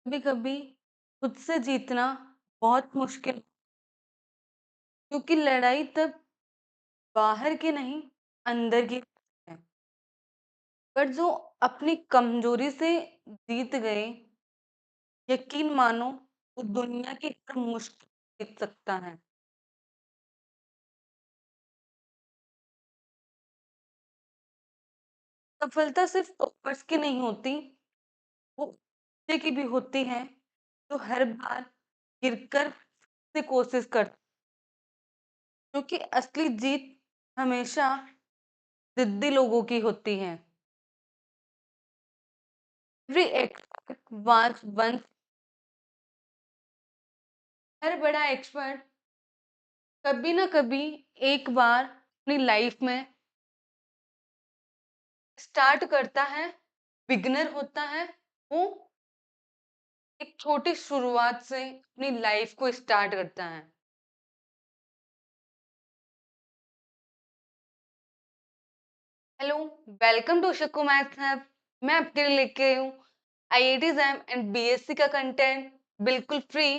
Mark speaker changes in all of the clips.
Speaker 1: कभी कभी खुद से जीतना बहुत मुश्किल, क्योंकि लड़ाई तब बाहर की नहीं, अंदर की है। पर जो अपनी कमजोरी से जीत गए, यकीन मानो, वो दुनिया की हर मुश्किल जीत सकता है। सफलता सिर्फ टॉपर्स की नहीं होती, वो बच्चे की भी होती है, जो हर बार गिरकर से कोशिश करते। क्योंकि असली जीत हमेशा जिद्दी लोगों की होती है। एवरी एक्सपर्ट वंस हर बड़ा एक्सपर्ट कभी ना कभी एक बार अपनी लाइफ में स्टार्ट करता है, बिगनर होता है। वो एक छोटी शुरुआत से अपनी लाइफ को स्टार्ट करता है। Hello, welcome to Shaku maths hub. मैं आपके लिए लेके आई हूँ आईआईटी एग्जाम एंड बीएससी का कंटेंट, बिल्कुल फ्री,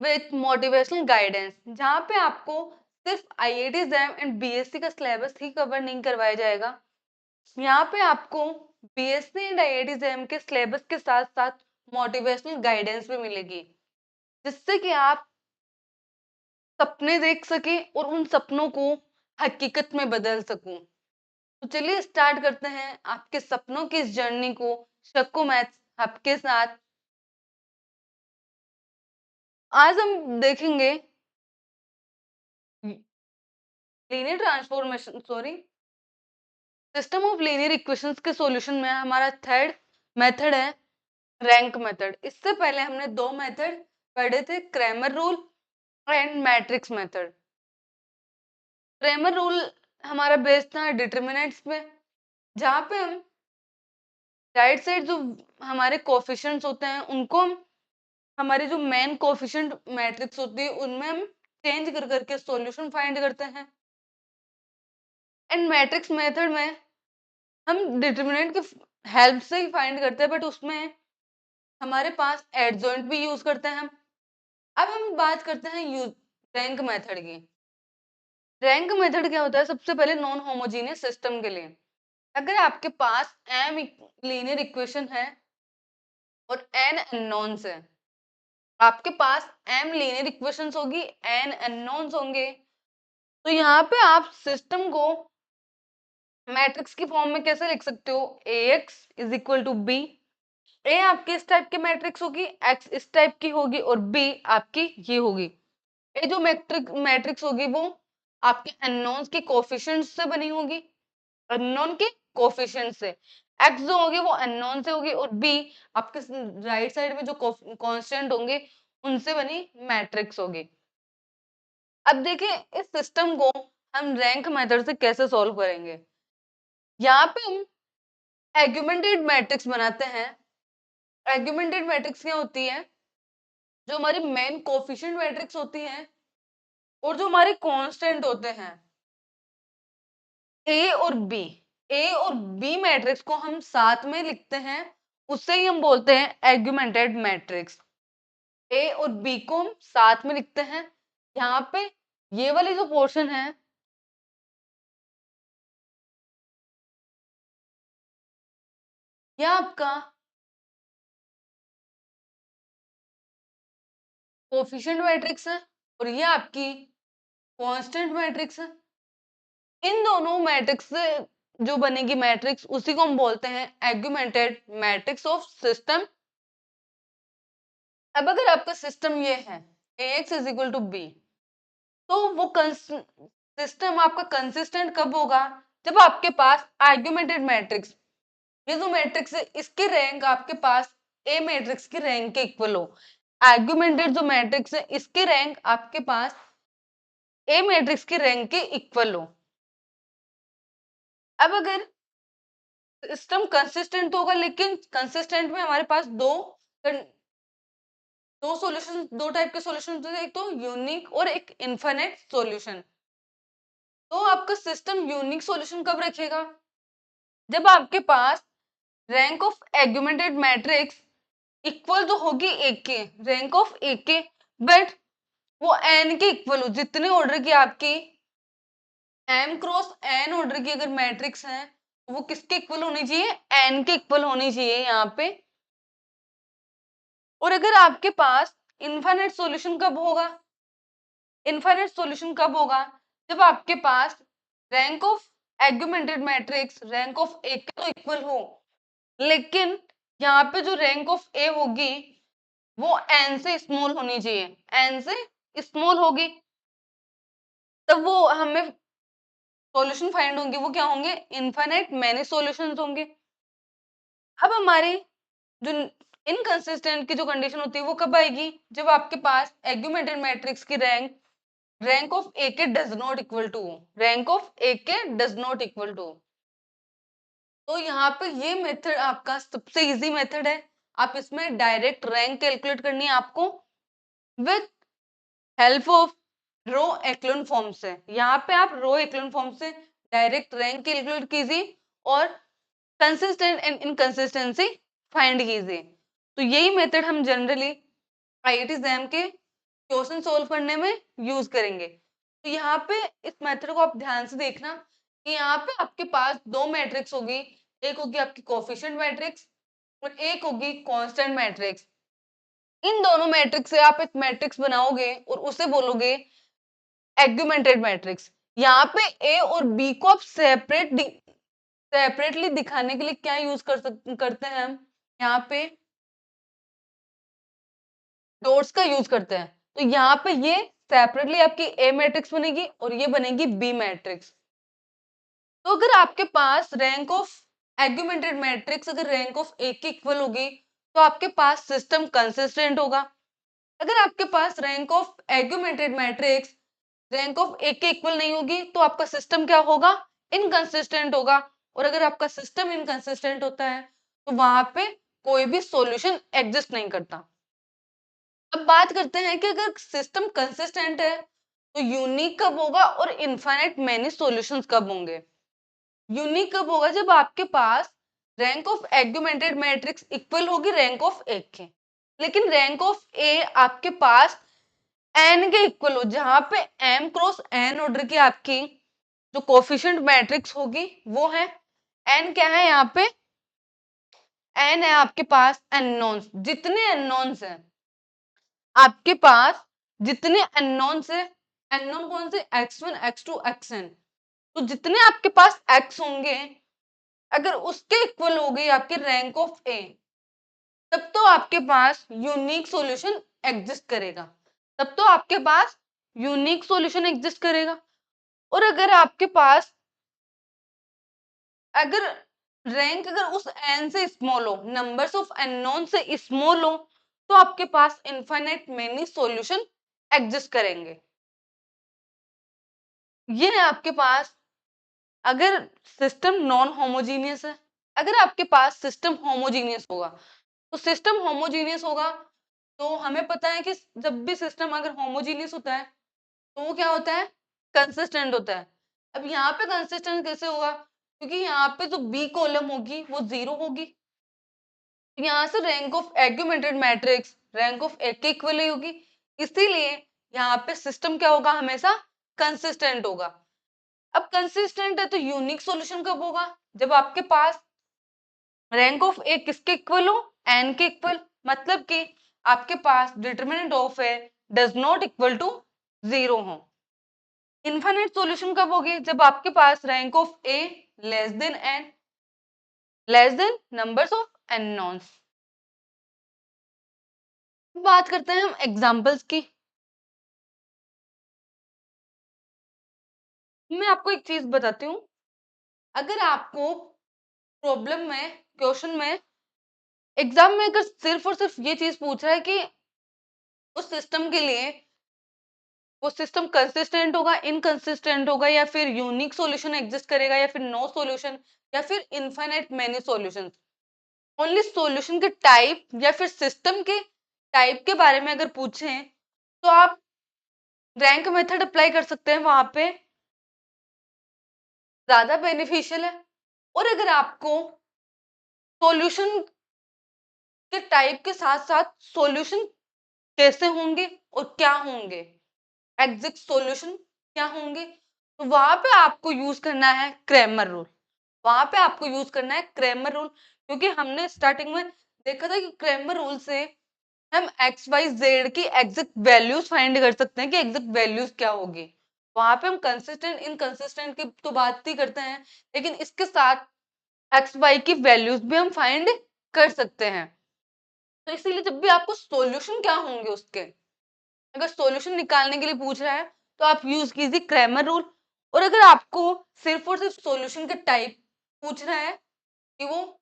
Speaker 1: विथ मोटिवेशनल गाइडेंस, जहाँ पे आपको सिर्फ आईआईटी एग्जाम एंड बीएससी का सिलेबस ही कवर नहीं करवाया जाएगा। यहाँ पे आपको बीएससी एंड आईआईटी एग्जाम के सिलेबस के साथ साथ मोटिवेशनल गाइडेंस भी मिलेगी, जिससे कि आप सपने देख सके और उन सपनों को हकीकत में बदल सकूं। तो चलिए स्टार्ट करते हैं आपके सपनों की इस जर्नी को, शक्को मैथ्स आपके साथ। आज हम देखेंगे linear transformation, sorry, system of linear equations के सॉल्यूशन में हमारा थर्ड मेथड है रैंक मेथड। इससे पहले हमने दो मेथड पढ़े थे, Cramer rule and matrix method. Cramer rule हमारा बेस था डिटर्मिनेंट्स पे, जहाँ पे हम राइट साइड जो हमारे कोफिशिएंट्स होते हैं उनको हम हमारी जो मेन कोफिशिएंट मैट्रिक्स होती है उनमें हम चेंज कर करके सॉल्यूशन फाइंड करते हैं। एंड मैट्रिक्स मेथड में हम डिटर्मिनेंट की हेल्प से ही फाइंड करते हैं, बट उसमें हमारे पास एडजॉइंट भी यूज करते हैं हम। अब हम बात करते हैं रैंक मेथड की। रैंक मेथड क्या होता है? सबसे पहले नॉन होमोजीनियस सिस्टम के लिए, अगर आपके पास एम लीनियर इक्वेशन है और एन अननोन्स है, आपके पास एम लीनियर इक्वेशंस होगी, एन अननोन्स होंगे, तो यहाँ पे आप सिस्टम को मैट्रिक्स की फॉर्म में कैसे लिख सकते हो? A X is equal to B. A आपकी इस टाइप की मैट्रिक्स होगी, एक्स इस टाइप की होगी और बी आपकी ये होगी। ये जो मैट्रिक्स होगी वो आपके अननोन्स के कोफिशिएंट्स से बनी होगी, अननोन के कोफिशिएंट से। एक्स जो होगी वो अननोन से होगी और बी आपके राइट साइड में जो कांस्टेंट होंगे उनसे बनी मैट्रिक्स होगी। अब देखिए इस सिस्टम को हम रैंक मेथड से कैसे सॉल्व करेंगे। यहाँ पे हम एग्यूमेंटेड मैट्रिक्स बनाते हैं। एग्यूमेंटेड मैट्रिक्स क्या होती है? जो हमारी मेन कोफिशिएंट मैट्रिक्स होती है और जो हमारे कांस्टेंट होते हैं ए और बी। ए और बी मैट्रिक्स को हम साथ में लिखते हैं, उससे ही हम बोलते हैं एग्यूमेंटेड मैट्रिक्स। ए और बी को हम साथ में लिखते हैं। यहाँ पे ये वाली जो पोर्शन है, यह आपका कोफिशिएंट मैट्रिक्स है और ये आपकी कांस्टेंट मैट्रिक्स है। इन दोनों मैट्रिक्स से जो बनेगी मैट्रिक्स, उसी को हम बोलते हैं एग्यूमेंटेड मैट्रिक्स ऑफ सिस्टम। अब अगर आपका सिस्टम ये है ax is equal to b, तो वो सिस्टम आपका कंसिस्टेंट कब होगा? जब आपके पास आर्ग्यूमेंटेड मैट्रिक्स, ये जो मैट्रिक्स है इसकी रैंक आपके पास ए मैट्रिक्स की रैंक के इक्वल हो। आर्ग्यूमेंटेड जो मैट्रिक्स है इसकी रैंक आपके पास ए मैट्रिक्स की रैंक के इक्वल हो। अब अगर सिस्टम कंसिस्टेंट होगा, लेकिन कंसिस्टेंट में हमारे पास दो सॉल्यूशन, दो टाइप के सॉल्यूशन होते हैं, एक तो यूनिक और एक इनफिनिट सॉल्यूशन। तो आपका सिस्टम यूनिक सॉल्यूशन कब रखेगा? जब आपके पास rank of augmented matrix equal तो होगी एक के, रैंक ऑफ एक के, बट वो एन के इक्वल हो। जितने ऑर्डर की आपकी एम क्रॉस एन ऑर्डर की अगर मैट्रिक्स है, तो वो किसके इक्वल होनी चाहिए? एन के इक्वल होनी चाहिए यहाँ पे। और अगर आपके पास इनफाइनाइट सॉल्यूशन कब होगा? इनफाइनाइट सॉल्यूशन कब होगा? जब आपके पास rank of augmented matrix rank of A के तो इक्वल हो, लेकिन यहाँ पे जो रैंक ऑफ ए होगी वो एन से स्मॉल होनी चाहिए, एन से स्मॉल होगी, तब वो हमें सॉल्यूशन फाइंड होंगे, वो क्या होंगे? इनफाइनाइट मैनी सॉल्यूशंस होंगे। अब हमारी जो इनकंसिस्टेंट की जो कंडीशन होती है वो कब आएगी? जब आपके पास एगुमेंटेड मैट्रिक्स की रैंक ऑफ ए के does not equal to, rank of A के डज नॉट इक्वल टू। तो यहाँ पे ये मेथड आपका सबसे इजी मेथड है। आप इसमें डायरेक्ट रैंक कैलकुलेट करनी है आपको with help of row echelon form से। यहाँ पे आप रो एक्लोन फॉर्म से डायरेक्ट रैंक कैलकुलेट कीजिए और कंसिस्टेंट एंड इनकंसिस्टेंसी फाइंड कीजिए। तो यही मेथड हम जनरली आईआईटी एग्जाम के क्वेश्चन सोल्व करने में यूज करेंगे। तो यहाँ पे इस मेथड को आप ध्यान से देखना कि यहाँ पे आपके पास दो मैट्रिक्स होगी, एक होगी आपकी कोफिशिएंट मैट्रिक्स और एक होगी कांस्टेंट मैट्रिक्स। इन दोनों मैट्रिक्स से आप एक मैट्रिक्स बनाओगे और उसे बोलोगे एगुमेंटेड मैट्रिक्स। यहाँ पे ए और बी को आप सेपरेटली दिखाने के लिए क्या यूज करते हैं हम? यहाँ पे डॉट्स का यूज करते हैं। तो यहाँ पे ये सेपरेटली आपकी ए मैट्रिक्स बनेगी और ये बनेगी बी मैट्रिक्स। तो अगर आपके पास रैंक ऑफ एगुमेंटेड मैट्रिक्स अगर रैंक ऑफ ए की इक्वल होगी तो आपके पास सिस्टम कंसिस्टेंट होगा। अगर आपके पास rank of augmented matrix rank of A के इक्वल नहीं होगी तो आपका सिस्टम क्या होगा? इनकंसिस्टेंट होगा। और अगर आपका सिस्टम इनकंसिस्टेंट होता है तो वहां पे कोई भी सॉल्यूशन एग्जिस्ट नहीं करता। अब बात करते हैं कि अगर सिस्टम कंसिस्टेंट है तो यूनिक कब होगा और इनफाइनाइट मैनी सॉल्यूशंस कब होंगे? यूनिक कब होगा? जब आपके पास rank of augmented matrix equal होगी रैंक ऑफ ए के, लेकिन रैंक ऑफ ए आपके पास एन के इक्वल हो, जहां पे एम क्रॉस एन ऑर्डर की आपकी जो कोफिशिएंट मैट्रिक्स होगी वो है एन। क्या है यहाँ पे? एन है आपके पास अननोन्स। जितने अननोन्स हैं आपके पास, जितने अननोन्स है, अननोन कौन से? x1 x2 xn। तो जितने आपके पास x होंगे अगर उसके इक्वल हो गई आपकी रैंक ऑफ ए, तब तो आपके पास यूनिक सॉल्यूशन एग्जिस्ट करेगा, तब तो आपके पास यूनिक सॉल्यूशन एग्जिस्ट करेगा। और अगर आपके पास अगर रैंक अगर उस एन से स्मॉल हो, नंबर्स ऑफ अननोन से स्मॉल हो, तो आपके पास इनफाइनाइट मेनी सॉल्यूशन एग्जिस्ट करेंगे। ये है आपके पास अगर सिस्टम नॉन होमोजीनियस है। अगर आपके पास सिस्टम होमोजीनियस होगा, तो सिस्टम होमोजीनियस होगा तो हमें पता है कि जब भी सिस्टम अगर होमोजीनियस होता है तो वो क्या होता है? कंसिस्टेंट होता है। अब यहाँ पे कंसिस्टेंट कैसे होगा? क्योंकि यहाँ पे जो बी कॉलम होगी वो जीरो होगी। यहाँ से rank of augmented matrix rank of A के इक्वल ही होगी, इसीलिए यहाँ पे सिस्टम क्या होगा? हमेशा कंसिस्टेंट होगा। अब कंसिस्टेंट है तो यूनिक सॉल्यूशन कब होगा? जब आपके पास रैंक ऑफ ए किसके इक्वल हो? एन के इक्वल। मतलब कि आपके पास determinant of A does not equal to zero हो। इनफाइनाइट सॉल्यूशन कब होगी? जब आपके पास rank of A less than N, less than numbers of unknowns. बात करते हैं हम एग्जांपल्स की। मैं आपको एक चीज बताती हूँ, अगर आपको प्रॉब्लम में क्वेश्चन में एग्जाम में अगर सिर्फ और सिर्फ ये चीज पूछ रहा है कि उस सिस्टम के लिए वो सिस्टम कंसिस्टेंट होगा, इनकंसिस्टेंट होगा, या फिर यूनिक सॉल्यूशन एग्जिस्ट करेगा, या फिर नो सॉल्यूशन, या फिर infinite many solutions, only solution के टाइप या फिर सिस्टम के टाइप के बारे में अगर पूछें तो आप रैंक मेथड अप्लाई कर सकते हैं, वहां पे ज्यादा बेनिफिशियल है। और अगर आपको सॉल्यूशन के टाइप के साथ साथ सॉल्यूशन कैसे होंगे और क्या होंगे, एग्जैक्ट सॉल्यूशन क्या होंगे, तो वहां पे आपको यूज करना है क्रैमर रूल। वहां पे आपको यूज करना है क्रैमर रूल, क्योंकि हमने स्टार्टिंग में देखा था कि क्रैमर रूल से हम एक्स वाई जेड की एग्जैक्ट वैल्यूज फाइंड कर सकते हैं कि एग्जैक्ट वैल्यूज क्या होगी। वहां पे हम कंसिस्टेंट इनकंसिस्टेंट की तो बात ही करते हैं, लेकिन इसके साथ एक्स वाई की वैल्यूज भी हम फाइंड कर सकते हैं। तो इसीलिए जब भी आपको सॉल्यूशन क्या होंगे उसके, अगर सॉल्यूशन निकालने के लिए पूछ रहा है तो आप यूज कीजिए क्रैमर रूल। और अगर आपको सिर्फ और सिर्फ सॉल्यूशन के टाइप पूछ रहा है कि वो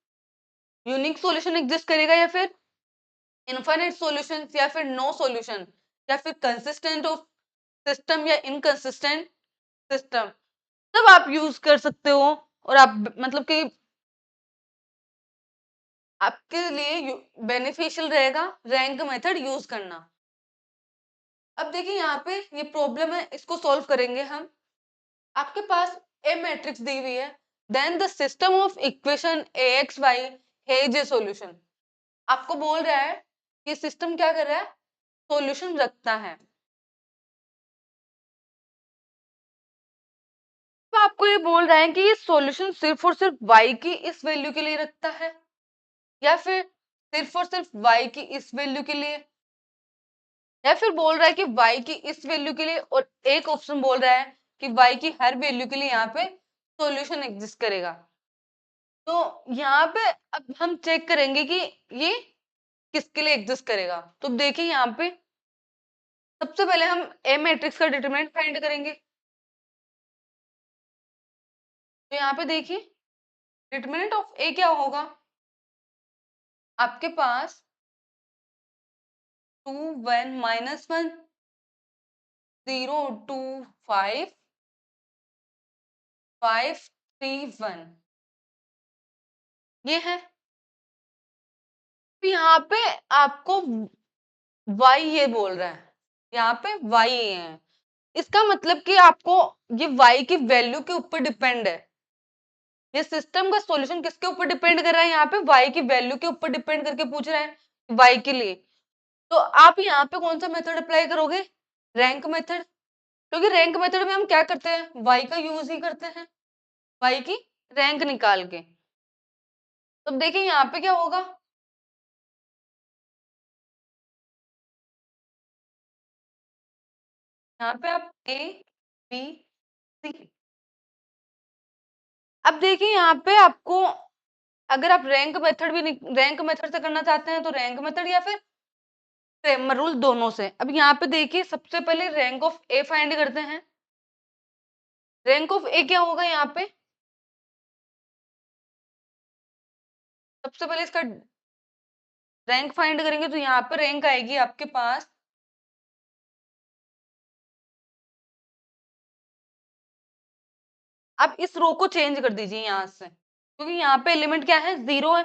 Speaker 1: यूनिक सॉल्यूशन एग्जिस्ट करेगा या फिर इनफाइनाइट सॉल्यूशन या फिर नो सॉल्यूशन या फिर कंसिस्टेंट ऑफ सिस्टम या इनकंसिस्टेंट सिस्टम, तब आप यूज कर सकते हो। और आप मतलब कि आपके लिए बेनिफिशियल रहेगा रैंक मेथड यूज करना। अब देखिए यहाँ पे ये प्रॉब्लम है, इसको सॉल्व करेंगे हम। आपके पास ए मैट्रिक्स दी हुई है, then the system of equation A X Y has a solution. आपको बोल रहा है कि सिस्टम क्या कर रहा है, सॉल्यूशन रखता है। तो आपको ये बोल रहा है कि ये सॉल्यूशन सिर्फ और सिर्फ y की इस वैल्यू के लिए रखता है, या फिर सिर्फ और सिर्फ y की इस वैल्यू के लिए, या फिर बोल रहा है कि y की इस वैल्यू के लिए, और एक ऑप्शन बोल रहा है कि y की हर वैल्यू के लिए यहाँ पे सॉल्यूशन एग्जिस्ट करेगा। तो यहाँ पे अब हम चेक करेंगे कि ये किसके लिए एग्जिस्ट करेगा। तो देखिए यहाँ पे सबसे पहले हम ए मैट्रिक्स का डिटरमिनेंट फाइंड करेंगे। तो यहाँ पे देखिए डिटरमिनेंट ऑफ ए क्या होगा, आपके पास 2 1 -1 0 2 5 5 3 1 ये है। तो यहाँ पे आपको y ये बोल रहा है, यहाँ पे y ये है, इसका मतलब कि आपको ये y की वैल्यू के ऊपर डिपेंड है। ये सिस्टम का सॉल्यूशन किसके ऊपर डिपेंड कर रहा है, यहाँ पे y की वैल्यू के ऊपर डिपेंड करके पूछ रहा है y के लिए। तो आप यहाँ पे कौन सा मेथड अप्लाई करोगे, रैंक मेथड, क्योंकि रैंक मेथड में हम क्या करते हैं, y का यूज ही करते हैं y की रैंक निकाल के। तो देखिए यहाँ पे क्या होगा, यहाँ पे आप a b c, अब देखिए यहाँ पे आपको अगर आप रैंक मेथड भी रैंक मेथड से करना चाहते हैं तो रैंक मेथड या फिर क्रैमर रूल, दोनों से। अब यहाँ पे देखिए सबसे पहले रैंक ऑफ ए फाइंड करते हैं। रैंक ऑफ ए क्या होगा, यहाँ पे सबसे पहले इसका रैंक फाइंड करेंगे तो यहाँ पे रैंक आएगी आपके पास आप इस रो को चेंज कर दीजिए यहाँ से, क्योंकि यहाँ पे एलिमेंट क्या है, 0 है।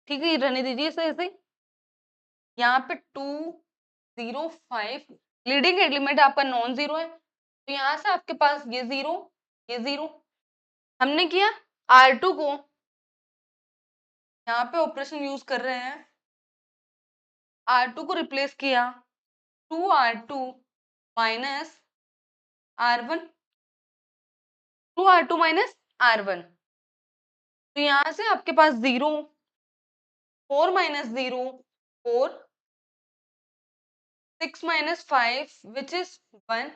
Speaker 1: ठीक है, ये रहने दीजिए इसे ऐसे। यहाँ पे 2 0 5 लीडिंग एलिमेंट आपका नॉन जीरो है, तो यहाँ से आपके पास ये 0 ये 0। हमने किया R2 को, यहाँ पे ऑपरेशन यूज कर रहे हैं, R2 को रिप्लेस किया 2R2 minus R1, 2R2 minus R1। तो यहाँ से आपके पास 0 4 माइनस 0 4 6 माइनस 5 विच इज 1।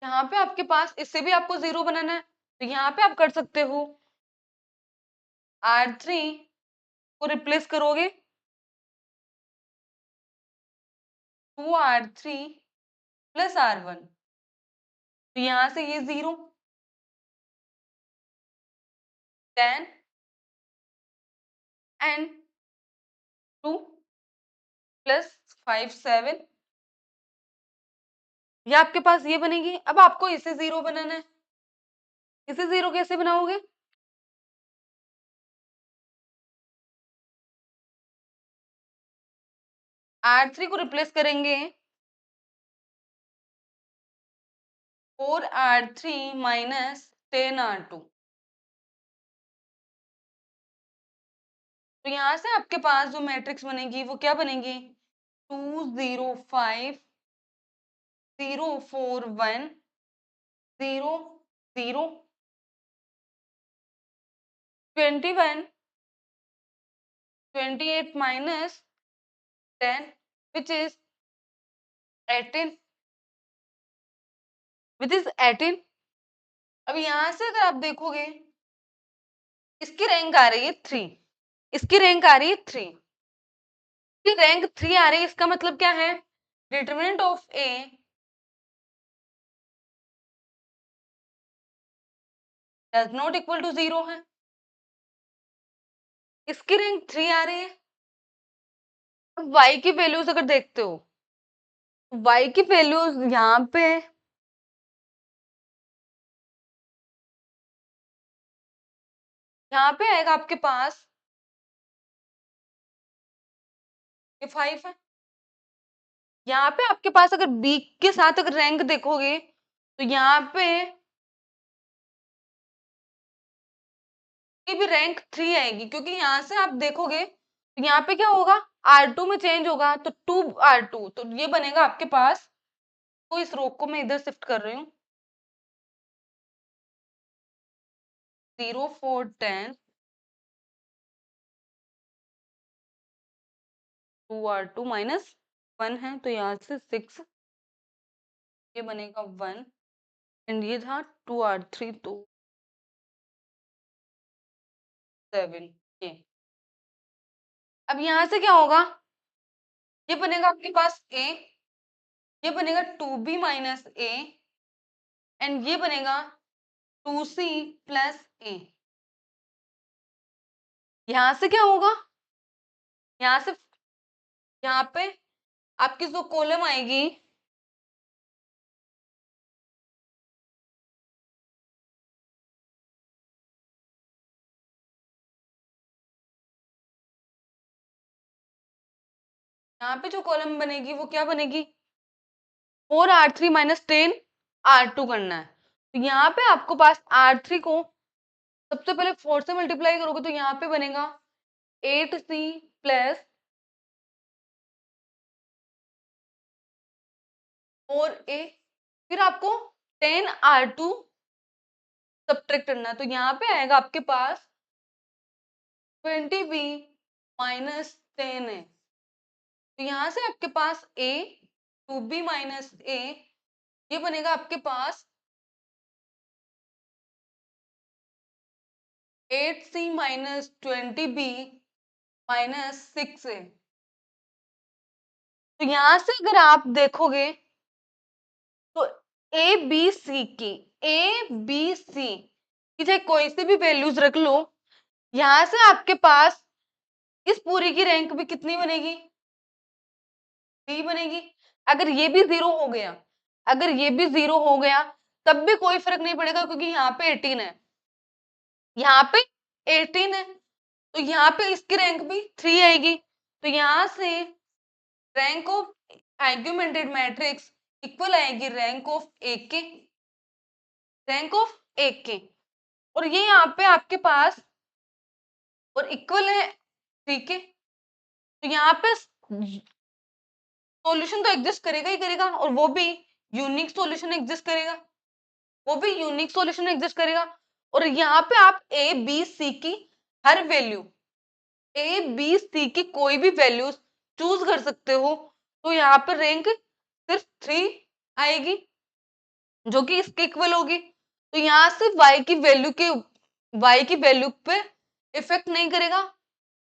Speaker 1: यहाँ पे आपके पास इससे भी आपको 0 बनाना है, तो यहाँ पे आप कर सकते हो R3 को रिप्लेस करोगे 2R3 प्लस R1, तो यहाँ से ये 0 10 एंड 2 प्लस 5 7, ये आपके पास ये बनेगी। अब आपको इसे 0 बनाना है, इसे 0 कैसे बनाओगे, R3 को रिप्लेस करेंगे 4R3 माइनस 10R2, तो यहाँ से आपके पास जो मैट्रिक्स बनेगी वो क्या बनेगी? 2 0 5 0 4 1 0 0 21 28 minus 10 which is 18 which is 18। अब यहाँ से अगर आप देखोगे इसकी रैंक आ रही है 3, इसकी रैंक आ रही है 3, रैंक 3 आ रही है, इसका मतलब क्या है? Determinant of A does not equal to 0 है। इसकी रैंक 3 आ रही है। अब y की वैल्यूज अगर देखते हो, y की वैल्यूज यहाँ पे आएगा आपके पास ये 5 है। यहाँ पे आपके पास अगर b के साथ अगर रैंक देखोगे तो यहाँ पे भी रैंक 3 आएगी, क्योंकि यहाँ से आप देखोगे तो यहाँ पे क्या होगा? R2 में चेंज होगा तो 2R2, तो ये बनेगा आपके पास, तो इस रो को मैं इधर शिफ्ट कर रही हूँ, 0 4 10 2R2 माइनस 1 है तो यहाँ से 6, ये बनेगा 1 एंड ये था 2R3 तो 7। ये अब यहाँ से क्या होगा? ये बनेगा आपके पास a, ये बनेगा 2b माइनस a एंड ये बनेगा 2c प्लस a। यहाँ से क्या होगा? यहाँ से यहाँ पे आपकी जो कॉलम आएगी यहाँ पे जो कॉलम बनेगी वो क्या बनेगी? 4R3 माइनस 10R2 करना है। तो यहाँ पे आपको पास R3 को सबसे पहले 4 से मल्टीप्लाई करोगे तो यहाँ पे बनेगा 8C प्लस 4A, फिर आपको 10R2 सब्ट्रैक्ट करना है तो यहाँ पे आएगा आपके पास 20B माइनस 10A। तो यहाँ से आपके पास A 2B माइनस A, ये बनेगा आपके पास 8C minus 20B minus 6A। तो यहाँ से अगर आप देखोगे तो ए बी सी की चाहे कोई सी भी वैल्यूज रख लो, यहाँ से आपके पास इस पूरी की रैंक भी कितनी बनेगी? 3 बनेगी। अगर ये भी 0 हो गया, अगर ये भी 0 हो गया तब भी कोई फर्क नहीं पड़ेगा, क्योंकि यहाँ पे 18 है, यहाँ पे 18 है, तो यहाँ पे इसकी रैंक भी 3 आएगी। तो यहाँ से rank of augmented matrix equal आएगी रैंक ऑफ ए के, रैंक ऑफ ए के, और ये यहाँ पे आपके पास और इक्वल है 3 के। तो यहाँ पे सॉल्यूशन तो एग्जिस्ट करेगा ही करेगा, और वो भी यूनिक सॉल्यूशन एग्जिस्ट करेगा, वो भी यूनिक सॉल्यूशन एग्जिस्ट करेगा। और यहाँ पे आप ए बी सी की हर वैल्यू, ए बी सी की कोई भी वैल्यूज चूज कर सकते हो, तो यहाँ पे रैंक सिर्फ 3 आएगी जो कि इसके इक्वल होगी। तो यहाँ से y की वैल्यू पे इफेक्ट नहीं करेगा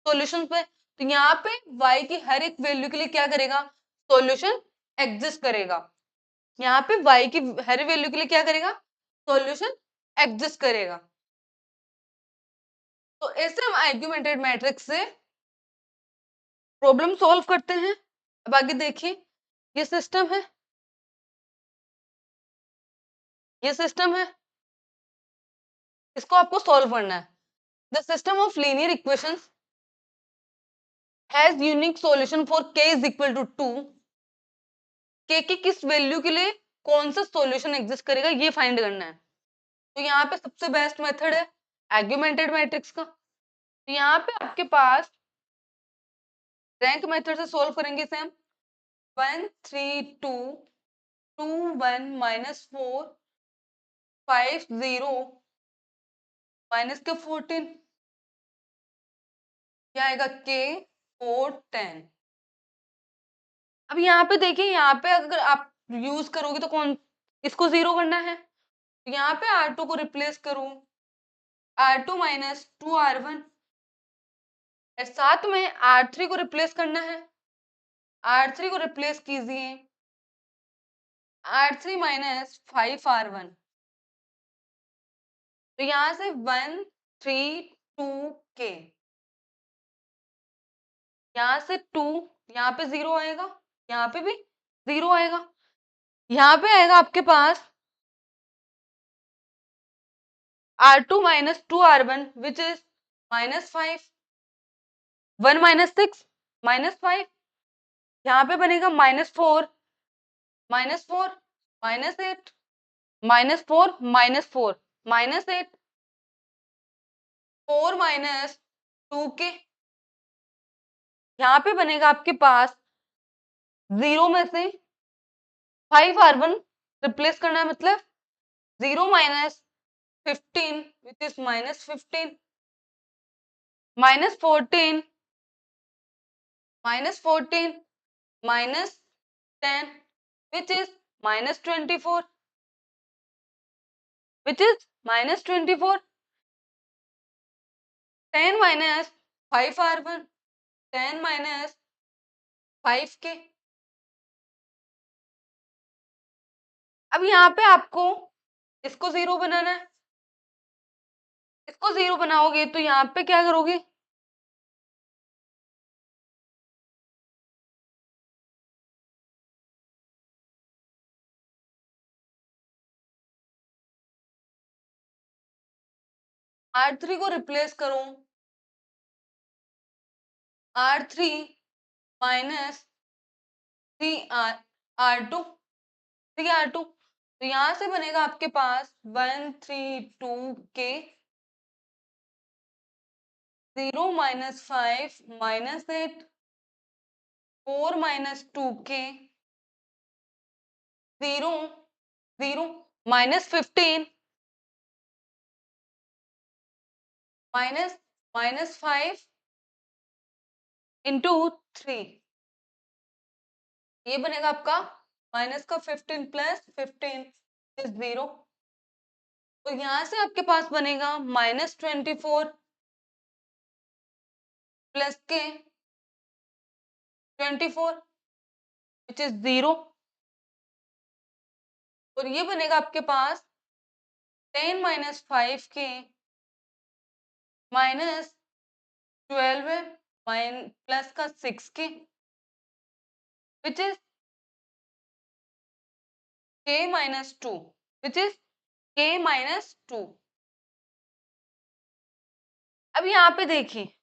Speaker 1: सॉल्यूशन पे, तो यहाँ पे y की हर एक वैल्यू के लिए क्या करेगा? सॉल्यूशन एग्जिस्ट करेगा। यहाँ पे y की हर वैल्यू के लिए क्या करेगा? सॉल्यूशन एग्जिस्ट करेगा। तो ऐसे हम आर्ग्यूमेंटेड मैट्रिक्स से प्रॉब्लम सॉल्व करते हैं। अब आगे देखिए, ये सिस्टम है, ये सिस्टम है, इसको आपको सॉल्व करना है। The system of linear equations has unique solution for k is equal to 2। k की किस वैल्यू के लिए कौन सा सॉल्यूशन एग्जिस्ट करेगा ये फाइंड करना है। तो यहाँ पे सबसे बेस्ट मेथड है आर्ग्यूमेंटेड मैट्रिक्स का। तो यहाँ पे आपके पास रैंक मेथड से सोल्व करेंगे इसे हम 1 3 2 2 1 -4 5 0 माइनस के 14 क्या आएगा के 4 10। अब यहाँ पे देखिए, यहाँ पे अगर आप यूज करोगे तो कौन, इसको 0 करना है, तो यहाँ पे R2 को रिप्लेस करूं, R2 माइनस 2R1, साथ में R3 को रिप्लेस करना है, R3 को रिप्लेस कीजिए, R3 माइनस 5R1, तो यहाँ से 1 3 2 के, यहाँ से 2, यहाँ पे 0 आएगा, यहाँ पे भी 0 आएगा, यहाँ पे आएगा आपके पास R2 minus 2R1 which is minus 5, 1 minus 6 minus 5, यहाँ पे बनेगा -4 minus 4 minus 8 minus 4 minus 4 minus 8 4 minus 2 के, यहाँ पे बनेगा आपके पास 0 में से 5R1 रिप्लेस करना है, मतलब 0 minus 15 which is minus 15 minus 14 minus 14 minus 10 which is minus 24, which is minus 24, 10 minus 5R1, 10 minus 5K। अब यहाँ पे आपको इसको 0 बनाना है, इसको 0 बनाओगे तो यहाँ पे क्या करोगे, R3 को रिप्लेस करो, R3 माइनस 3R2, 3R2, तो यहाँ से बनेगा आपके पास 1 3 2 के 0 minus 5 minus 8 4 minus 2 के 0 0 minus 15 minus 5 into 3, ये बनेगा आपका माइनस का 15 प्लस 15 इज 0, तो यहाँ से आपके पास बनेगा -24 प्लस के 24 विच इज 0, और ये बनेगा आपके पास 10 minus 5 के -12 प्लस का 6 के which is k -2, which is k -2। अब यहाँ पे देखिए,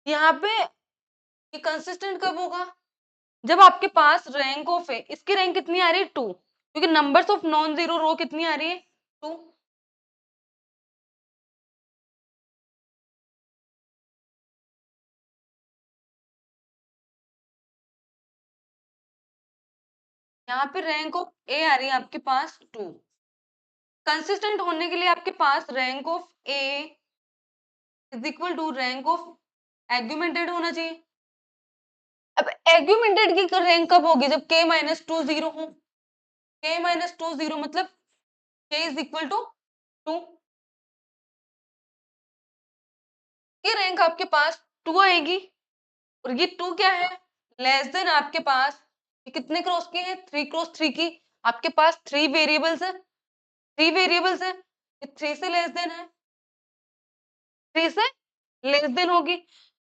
Speaker 1: यहाँ पे ये कंसिस्टेंट कब होगा, जब आपके पास रैंक ऑफ है, इसकी रैंक कितनी आ रही है 2, क्योंकि numbers of non zero row कितनी आ रही है 2, यहाँ पे रैंक ऑफ ए आ रही है आपके पास 2, कंसिस्टेंट होने के लिए आपके पास rank of A is equal to rank of augmented होना चाहिए। अब एग्यूमेंटेड की रैंक कब होगी, जब k -2 0 हो, k -2 0 मतलब k इज इक्वल टू 2, ये रैंक आपके पास 2 आएगी, और ये 2 क्या है, लेस देन आपके पास ये कितने क्रॉस की है, 3 क्रॉस 3 की, आपके पास 3 वेरिएबल्स है, 3 वेरिएबल्स है, ये 3 से लेस देन है, 3 से लेस देन होगी,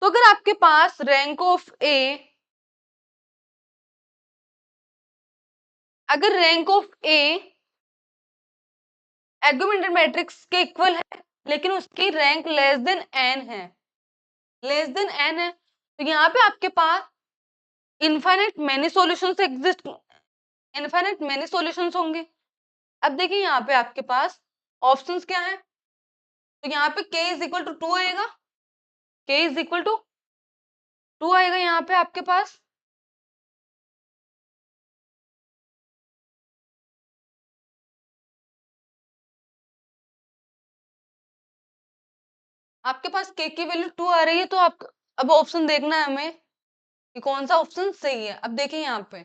Speaker 1: तो अगर आपके पास रैंक ऑफ ए, अगर rank of A augmented matrix के इक्वल है, लेकिन उसकी रैंक लेस देन एन है, लेस देन एन है, तो यहाँ पे आपके पास infinite many solutions exist, infinite many solutions होंगे। अब देखिए यहाँ पे आपके पास ऑप्शंस क्या है, तो यहाँ पे k इज इक्वल टू 2 आएगा, k इज इक्वल टू 2 आएगा यहाँ पे आपके पास। आपके पास k की वैल्यू 2 आ रही है, तो आप अब ऑप्शन देखना है हमें कि कौन सा ऑप्शन सही है। अब देखिए यहाँ पे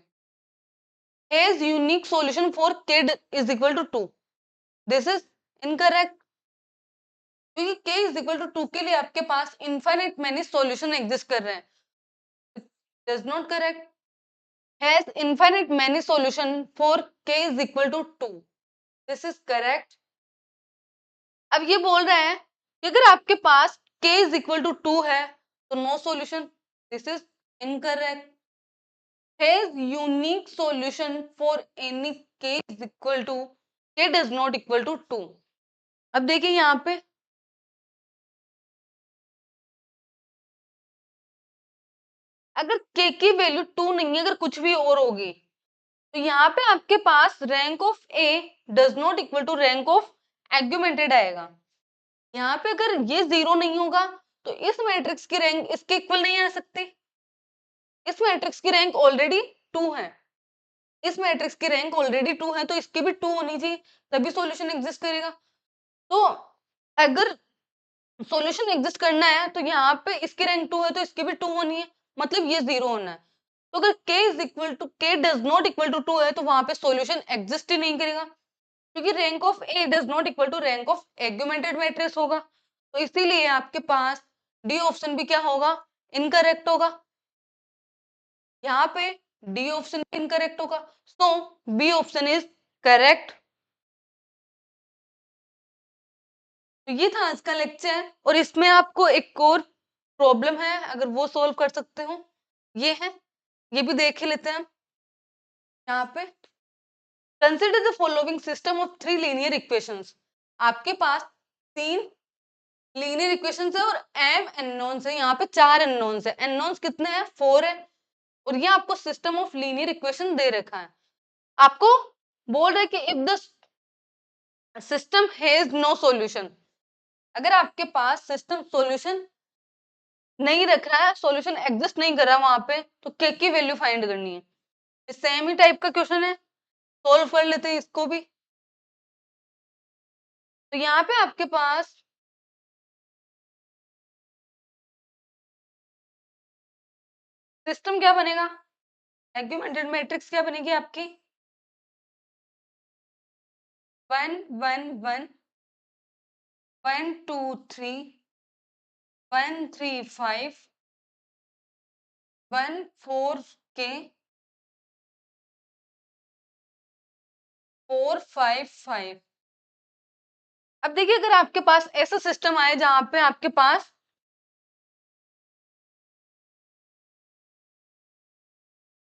Speaker 1: has unique solution for k is equal to 2, this is incorrect, क्योंकि k इज इक्वल टू 2 के लिए आपके पास इनफाइनाइट मैनी सॉल्यूशन एग्जिस्ट कर रहे हैं, does not correct. Has infinite many solution for k is equal to 2, this is correct. अब ये बोल रहे हैं कि अगर आपके पास k इज इक्वल टू 2 है तो no solution, this is incorrect. Has unique solution for any k is equal to, k does not equal to 2। अब देखिए यहाँ पे अगर k की वैल्यू 2 नहीं है, अगर कुछ भी और होगी, तो यहाँ पे आपके पास rank of a does not equal to rank of augmented आएगा। यहाँ पे अगर ये 0 नहीं होगा तो इस मैट्रिक्स की रैंक इसके इक्वल नहीं आ सकती। इस मैट्रिक्स की रैंक ऑलरेडी 2 है, इस मैट्रिक्स की रैंक ऑलरेडी 2 है, तो इसकी भी 2 होनी चाहिए, तभी सॉल्यूशन एग्जिस्ट करेगा। तो अगर सॉल्यूशन एग्जिस्ट करना है तो यहाँ पे इसकी रैंक 2 है तो इसकी भी 2 होनी है, मतलब ये 0 होना है। तो अगर k is equal to k does not equal to 2 है तो वहां पे सॉल्यूशन एग्जिस्ट ही नहीं करेगा, क्योंकि rank of a does not equal to rank of augmented matrix होगा। तो इसीलिए आपके पास डी ऑप्शन भी क्या होगा, इनकरेक्ट होगा। यहाँ पे डी ऑप्शन इनकरेक्ट होगा, सो बी ऑप्शन इज करेक्ट। तो ये था आज का लेक्चर, और इसमें आपको एक और प्रॉब्लम है, अगर वो सॉल्व कर सकते हो, ये है, ये भी देख ही लेते हैं हम। यहाँ पे consider the following system of 3 linear equations. आपके पास 3 लीनियर इक्वेशंस है और m अननोन्स है, यहाँ पे 4 अननोन्स है। अननोन्स कितने हैं, 4 है, और ये आपको सिस्टम ऑफ लीनियर इक्वेशन दे रखा है। आपको बोल रहा है कि if the system has no solution, अगर आपके पास सिस्टम सॉल्यूशन नहीं रख रहा है, सॉल्यूशन एग्जिस्ट नहीं कर रहा वहां पे, तो k की वैल्यू फाइंड करनी है। सेम ही टाइप का क्वेश्चन है, सोल्व कर लेते हैं इसको भी। तो यहाँ पे आपके पास सिस्टम क्या बनेगा, एग्यूमेंटेड मैट्रिक्स क्या बनेगी आपकी, 1 1 1 1 2 3 1 3 5 1 4 के 4 5 5। अब देखिए अगर आपके पास ऐसा सिस्टम आए जहां पे आपके पास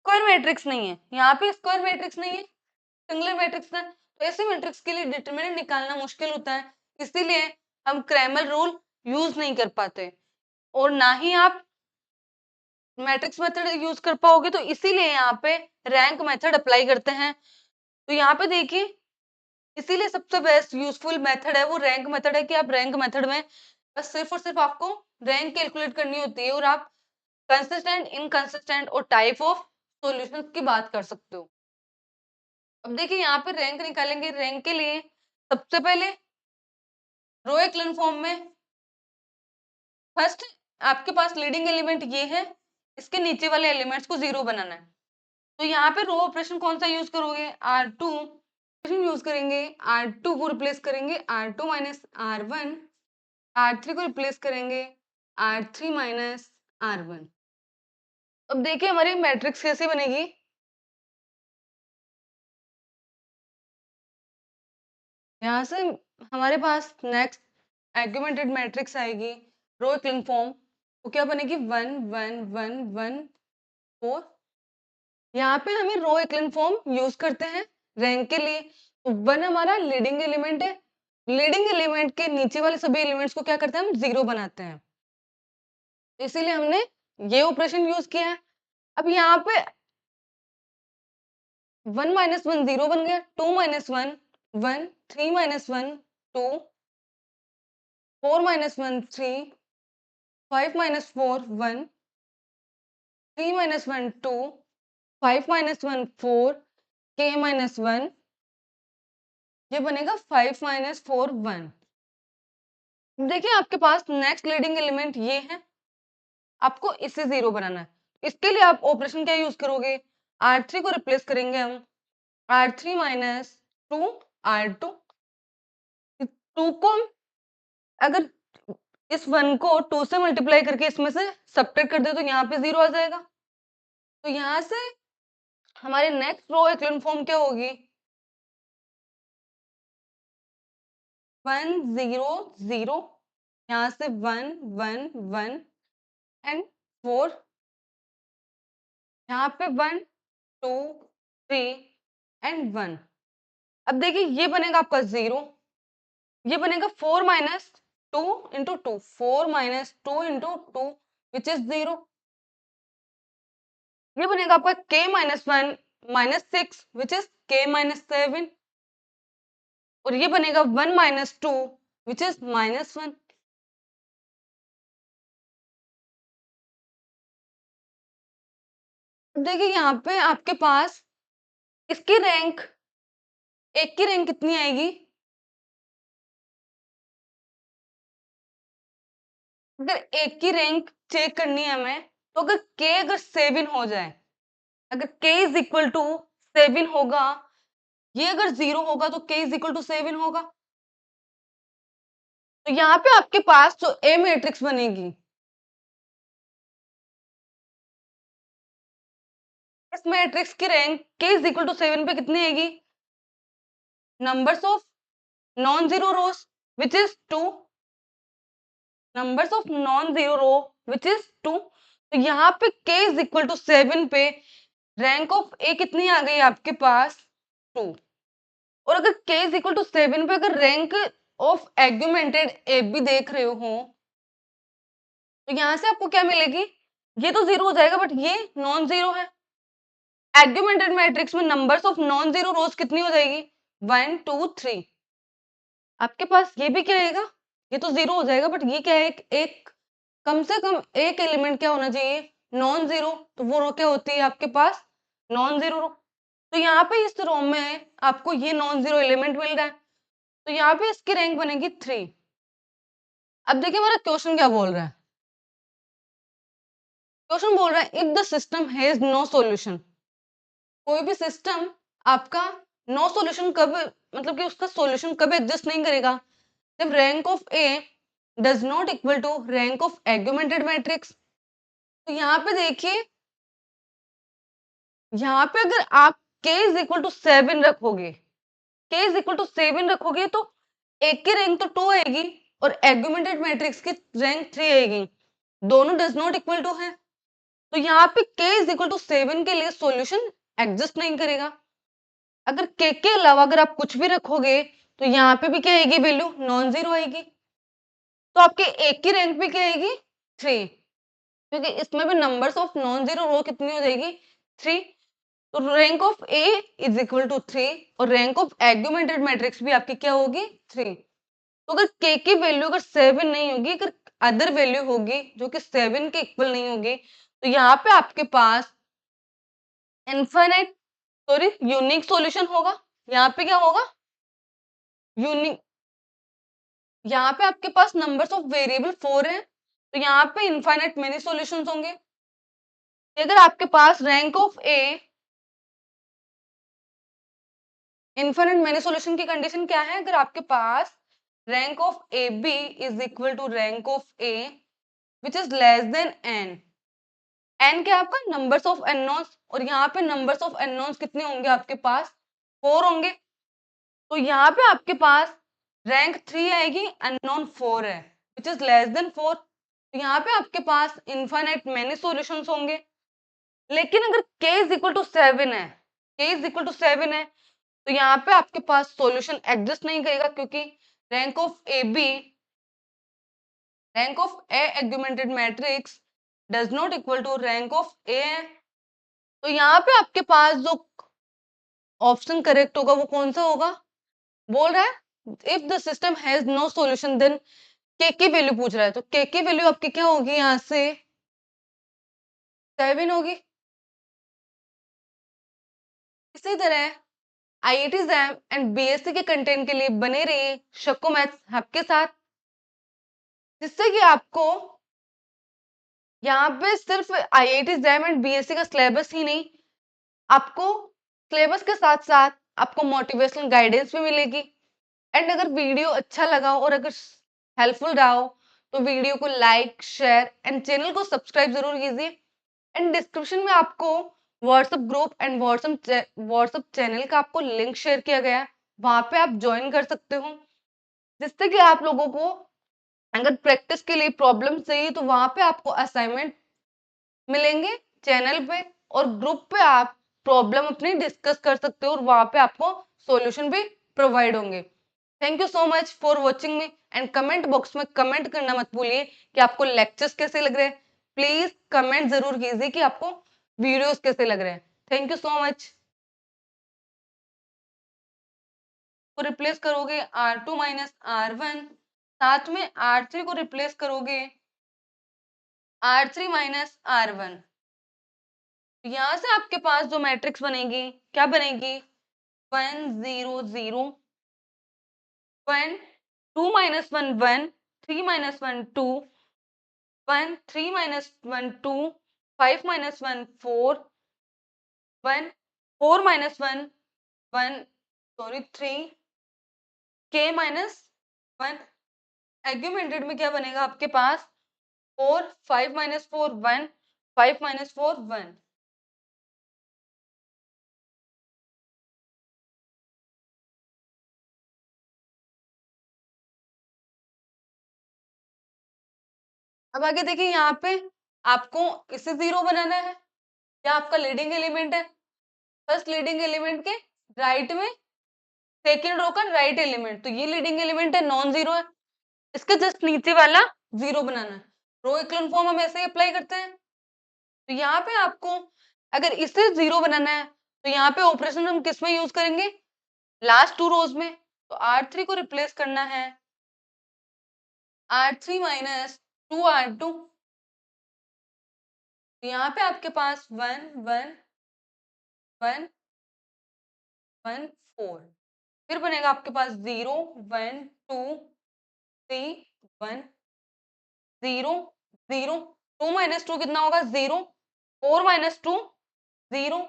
Speaker 1: स्क्वायर मैट्रिक्स नहीं है, यहाँ पे स्क्वायर मैट्रिक्स नहीं है, सिंगुलर मैट्रिक्स है, तो ऐसे मैट्रिक्स के लिए डिटरमिनेंट निकालना मुश्किल होता है, इसीलिए हम क्रैमर रूल यूज नहीं कर पाते, और ना ही आप मैट्रिक्स मेथड यूज कर पाओगे, तो इसीलिए यहाँ पे रैंक मेथड अप्लाई करते हैं। तो यहाँ पे देखिए, इसीलिए सबसे बेस्ट यूजफुल मेथड है वो रैंक मेथड है, कि आप रैंक मेथड में बस सिर्फ और सिर्फ आपको रैंक कैलकुलेट करनी होती है, और आप कंसिस्टेंट, इनकंसिस्टेंट और टाइप ऑफ सॉल्यूशंस की बात कर सकते हो। अब देखिए यहाँ पे रैंक निकालेंगे, रैंक के लिए सबसे पहले रो एक्लन फॉर्म में फर्स्ट आपके पास लीडिंग एलिमेंट ये है, इसके नीचे वाले एलिमेंट्स को 0 बनाना है। तो यहाँ पे रो ऑपरेशन कौन सा यूज करोगे, R2 यूज करेंगे, R2 को रिप्लेस करेंगे R2 माइनस R1, R3 को रिप्लेस करेंगे R3 माइनस R1। अब देखिए हमारी मैट्रिक्स कैसे बनेगी, यहाँ से हमारे पास नेक्स्ट एग्यूमेंटेड मैट्रिक्स आएगी रो एक्लन फॉर्म, वो क्या बनेगी 1 1 1 1 4। यहाँ पे हमें रो एक्लन फॉर्म यूज करते हैं रैंक के लिए, तो 1 हमारा लीडिंग एलिमेंट है, लीडिंग एलिमेंट के नीचे वाले सभी एलिमेंट्स को क्या करते हैं, हम 0 बनाते हैं, इसीलिए हमने ये ऑपरेशन यूज किया है। अब यहाँ पे 1 माइनस 1 0 बन गया, 2 minus 1 1, 3 minus 1 2, 4 minus 1 3, 5 minus 4 1, 3 minus 1 2, 5 minus 1 4, k minus 1, ये बनेगा 5 minus 4 1। देखिए आपके पास नेक्स्ट लीडिंग एलिमेंट ये है, आपको इसे 0 बनाना है। इसके लिए आप ऑपरेशन क्या यूज करोगे, R3 को रिप्लेस करेंगे हम, R3 minus 2 R2। 2 को अगर इस 1 को 2 से मल्टीप्लाई करके इसमें से सब्ट्रैक्ट कर दे तो यहाँ पे 0 आ जाएगा। तो यहाँ से हमारी नेक्स्ट रो एक्लोन फॉर्म क्या होगी, 1 0 0, यहाँ से 1 1 1 एंड 4, यहाँ पे 1 2 3 एंड 1। अब देखिए ये बनेगा आपका 0, ये बनेगा 4 minus 2 into 2, 4 minus 2 into 2 which is 0। ये बनेगा आपका k minus 1 minus 6 which is k minus 7, और ये बनेगा 1 माइनस 2 विच इज माइनस 1। देखिए यहाँ पे आपके पास इसकी रैंक, एक की रैंक कितनी आएगी, अगर एक की रैंक चेक करनी है हमें, तो अगर k अगर 7 हो जाए, अगर k इज इक्वल टू 7 होगा, ये अगर 0 होगा तो k इज इक्वल टू 7 होगा। तो यहाँ पे आपके पास जो A मैट्रिक्स बनेगी, इस मैट्रिक्स की rank k is equal to 7 पे कितनी आएगी, numbers of non zero rows which is 2, numbers of non zero row which is 2। तो यहाँ पे k इज इक्वल टू 7 पे रैंक ऑफ A कितनी आ गई आपके पास, 2। और अगर k इज इक्वल टू 7 पे अगर रैंक ऑफ एग्यूमेंटेड ए भी देख रहे हो, तो यहाँ से आपको क्या मिलेगी, ये तो 0 हो जाएगा बट ये नॉन जीरो है। एग्यूमेंटेड मैट्रिक्स में नंबर्स ऑफ नॉन जीरो रोज कितनी हो जाएगी, 1 2 3। आपके पास ये भी क्या आएगा, ये तो 0 हो जाएगा बट ये क्या है, एक कम से कम एक एलिमेंट क्या होना चाहिए, नॉन जीरो। तो वो रो क्या होती है आपके पास, नॉन जीरो रो। तो यहाँ पे इस रो में आपको ये नॉन जीरो एलिमेंट मिल रहा है, तो यहाँ पे इसकी रैंक बनेगी 3। अब देखिए हमारा क्वेश्चन क्या बोल रहा है, क्वेश्चन बोल रहा है if the system has no solution, कोई भी सिस्टम आपका नो सॉल्यूशन कब, मतलब कि उसका सॉल्यूशन कब एग्जिस्ट नहीं करेगा, जब rank of A does not equal to rank of augmented matrix. तो यहाँ पे देखिए, यहाँ पे अगर आप k इज इक्वल टू 7 रखोगे, k इज इक्वल टू 7 रखोगे तो एक की रैंक तो 2 आएगी और एग्यूमेंटेड मैट्रिक्स की रैंक 3 आएगी, दोनों डज नॉट इक्वल टू है। तो यहाँ पे k इज इक्वल टू 7 के लिए सॉल्यूशन एग्जिस्ट नहीं करेगा। अगर k के अलावा अगर आप कुछ भी रखोगे तो यहाँ पे भी क्या आएगी, वैल्यू नॉन जीरो आएगी। तो आपके एक की रैंक भी क्या आएगी, 3, क्योंकि इसमें भी numbers of non zero row कितनी हो जाएगी, 3। तो rank of A is equal to 3 और रैंक ऑफ एग्यूमेंटेड मैट्रिक्स भी आपकी क्या होगी, 3। तो अगर k की वैल्यू अगर 7 नहीं होगी, अगर अदर वैल्यू होगी जो कि 7 के इक्वल नहीं होगी, तो यहाँ पे आपके पास इनफाइनाइट, सॉरी यूनिक सॉल्यूशन होगा। यहाँ पे क्या होगा, यूनिक, यहाँ पे आपके पास नंबर्स ऑफ वेरिएबल 4 है, तो यहाँ पे इनफाइनाइट मेनी सॉल्यूशंस होंगे। अगर आपके पास rank of A, infinite many solution की कंडीशन क्या है, अगर आपके पास rank of A B is equal to rank of A which is less than N. N क्या है आपका, नंबर्स ऑफ अननोन्स, और यहाँ पे नंबर्स ऑफ अननोन्स कितने होंगे आपके पास, 4 होंगे। तो यहाँ पे आपके पास रैंक 3 आएगी, अननोन 4 है विच इज लेस देन 4। तो यहाँ पे आपके पास इनफाइनाइट मेनी सॉल्यूशंस होंगे। लेकिन अगर k इज इक्वल टू 7 है, k इज इक्वल टू 7 है, तो यहाँ पे आपके पास सॉल्यूशन एग्जिस्ट नहीं करेगा, क्योंकि rank of A B, rank of A augmented matrix does not equal to rank of A. तो यहाँ पे आपके पास जो ऑप्शन करेक्ट होगा वो कौन सा होगा, बोल रहा है if the system has no solution then k की वैल्यू पूछ रहा है, तो k की वैल्यू आपकी क्या होगी, यहाँ से 7 होगी। इसी तरह आईआईटी जैम एंड बीएससी के कंटेंट के लिए बने रहिए शक्को मैथ्स हब के साथ, जिससे कि आपको यहाँ पे सिर्फ आईआईटी जैम एंड बीएससी का सिलेबस ही नहीं, आपको सिलेबस के साथ साथ आपको मोटिवेशनल गाइडेंस भी मिलेगी। एंड अगर वीडियो अच्छा लगा हो और अगर हेल्पफुल रहा हो तो वीडियो को लाइक शेयर एंड चैनल को सब्सक्राइब जरूर कीजिए। एंड डिस्क्रिप्शन में आपको WhatsApp group and WhatsApp channel का आपको लिंक शेयर किया गया है, वहां पे आप ज्वाइन कर सकते हो, जिससे कि आप लोगों को अगर प्रैक्टिस के लिए प्रॉब्लम चाहिए तो वहां पे आपको असाइनमेंट मिलेंगे चैनल पे, और ग्रुप पे आप प्रॉब्लम अपनी डिस्कस कर सकते हो और वहां पे आपको सॉल्यूशन भी प्रोवाइड होंगे। Thank you so much for watching me and comment box में कमेंट करना मत भूलिए कि आपको लेक्चर्स कैसे लग रहे हैं। प्लीज कमेंट जरूर कीजिए कि आपको वीडियोस कैसे लग रहे हैं। Thank you so much. को रिप्लेस करोगे R2 माइनस R1, साथ में R3 को रिप्लेस करोगे R3 माइनस R1। यहां से आपके पास जो मैट्रिक्स बनेगी क्या बनेगी, 1 0 0 1 2 minus 1 1 3 minus 1 2 1 3 minus 1 2 5 minus 1 4 1 4 minus 1 1 sorry 3 k minus 1। Augmented में क्या बनेगा आपके पास 4 5 माइनस 4 1 5 माइनस 4 1। अब आगे देखिए यहाँ पे आपको इसे 0 बनाना है, क्या आपका लीडिंग एलिमेंट है, फर्स्ट लीडिंग एलिमेंट के राइट में सेकेंड रो का राइट एलिमेंट, तो ये लीडिंग एलिमेंट है नॉन जीरो है, इसके जस्ट नीचे वाला 0 बनाना है। रो इक्लोन फॉर्म हम ऐसे ही अप्लाई करते हैं। तो यहाँ पे आपको अगर इसे 0 बनाना है तो यहाँ पे ऑपरेशन हम किस में यूज करेंगे, लास्ट 2 रोज में। तो R3 को रिप्लेस करना है R3 माइनस 2R2। तो यहाँ पे आपके पास 1 1 1 1 4, फिर बनेगा आपके पास 0 1 2 3 1 0 0 2 माइनस 2 कितना होगा 0, 4 minus 2 0,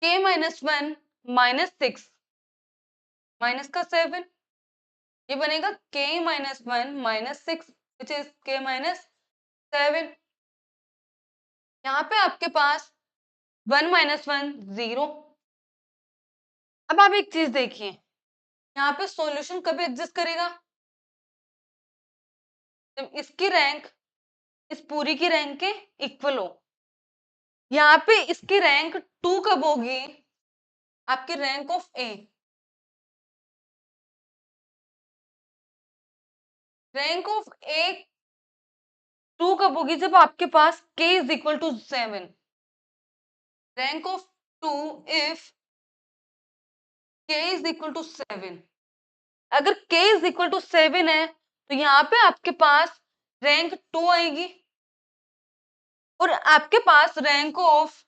Speaker 1: k minus 1 minus 6 minus का 7, ये बनेगा k minus 1 minus 6 which is k minus 7। यहाँ पे आपके पास 1 माइनस 1 0। अब आप एक चीज देखिए, यहाँ पे सॉल्यूशन कभी एग्जिस्ट करेगा जब इसकी रैंक इस पूरी की रैंक के इक्वल हो। यहाँ पे इसकी रैंक 2 कब होगी, आपकी rank of A, rank of A 2 कब होगी जब आपके पास k is equal to 7। Rank of 2 if k is equal to 7। अगर k इज इक्वल टू 7 है तो यहाँ पे आपके पास रैंक 2 आएगी और आपके पास रैंक ऑफ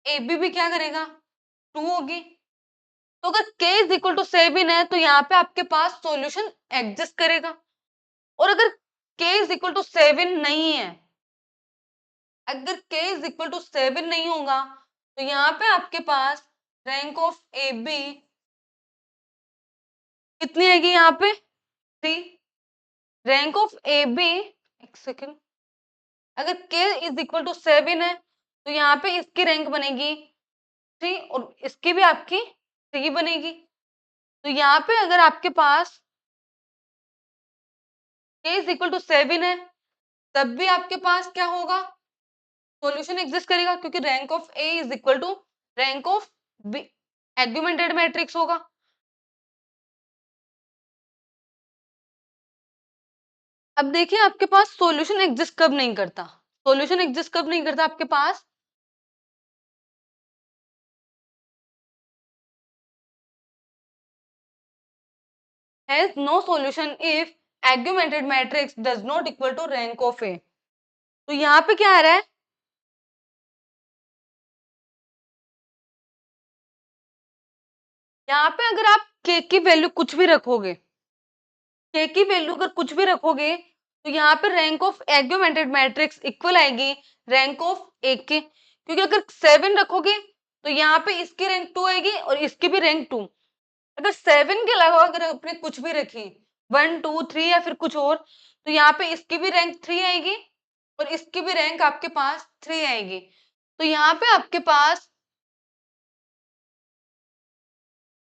Speaker 1: ए बी भी क्या करेगा 2 होगी। तो अगर k इज इक्वल टू 7 है तो यहाँ पे आपके पास सॉल्यूशन एग्जिस्ट करेगा, और अगर k इज इक्वल टू 7 नहीं है, अगर k इज इक्वल टू 7 नहीं होगा तो यहाँ पे आपके पास रैंक ऑफ ए बी कितनी आएगी, यहाँ पे 3। रैंक ऑफ ए बी, एक सेकेंड, अगर k इज इक्वल टू 7 है तो यहाँ पे इसकी रैंक बनेगी 3 और इसकी भी आपकी 3 बनेगी। तो यहाँ पे अगर आपके पास k इज इक्वल टू 7 है तब भी आपके पास क्या होगा, सॉल्यूशन एग्जिस्ट करेगा, क्योंकि rank of A is equal to rank of B, augmented matrix होगा। अब देखिए आपके पास सॉल्यूशन एग्जिस्ट कब नहीं करता, सॉल्यूशन एग्जिस्ट कब नहीं करता आपके पास, has no solution if augmented matrix does not equal to rank of A। तो यहाँ पे क्या आ रहा है, यहाँ पे अगर आप के की वैल्यू कुछ भी रखोगे, के की वैल्यू अगर कुछ भी रखोगे, तो यहाँ पे rank of augmented matrix equal आएगी रैंक ऑफ ए के, क्योंकि अगर 7 रखोगे तो यहाँ पे इसकी रैंक 2 आएगी और इसकी भी रैंक 2। अगर 7 के अलावा अगर आपने कुछ भी रखी 1 2 3 या फिर कुछ और, तो यहाँ पे इसकी भी रैंक 3 आएगी और इसकी भी रैंक आपके पास 3 आएगी। तो यहाँ पे आपके पास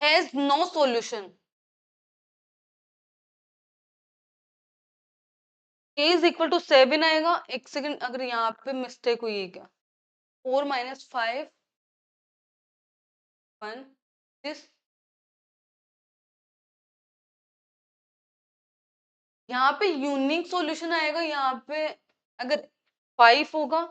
Speaker 1: has no solution. k is equal to 7 आएगा। एक सेकंड, अगर यहाँ पे मिस्टेक हुई है क्या, 4 माइनस 5 1 दिस, यहाँ पे यूनिक सॉल्यूशन आएगा। यहाँ पे अगर 5 होगा,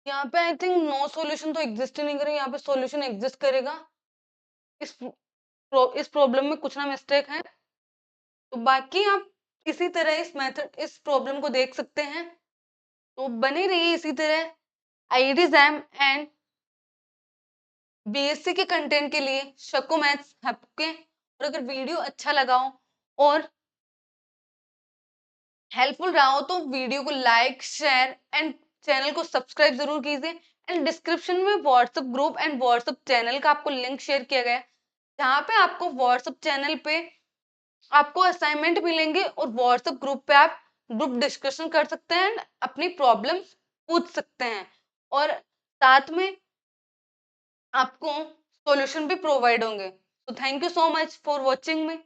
Speaker 1: यहाँ पे आई थिंक नो सॉल्यूशन तो एग्जिस्ट ही नहीं करेगा, यहाँ पे सॉल्यूशन एग्जिस्ट करेगा। इस प्रॉब्लम में कुछ ना मिस्टेक है। तो बाकी आप इसी तरह इस मेथड इस प्रॉब्लम को देख सकते हैं। तो बने रहिए इसी तरह IIT एग्जाम एंड बीएससी के कंटेंट के लिए शकु मैथ्स आपके। और अगर वीडियो अच्छा लगा हो और हेल्पफुल रहा हो तो वीडियो को लाइक शेयर एंड चैनल को सब्सक्राइब जरूर कीजिए। एंड डिस्क्रिप्शन में WhatsApp group and WhatsApp channel का आपको लिंक शेयर किया गया है, जहाँ पे आपको व्हाट्सएप चैनल पे आपको असाइनमेंट मिलेंगे और व्हाट्सएप ग्रुप पे आप ग्रुप डिस्कशन कर सकते हैं, अपनी प्रॉब्लम पूछ सकते हैं और साथ में आपको सॉल्यूशन भी प्रोवाइड होंगे। तो thank you so much for watching me.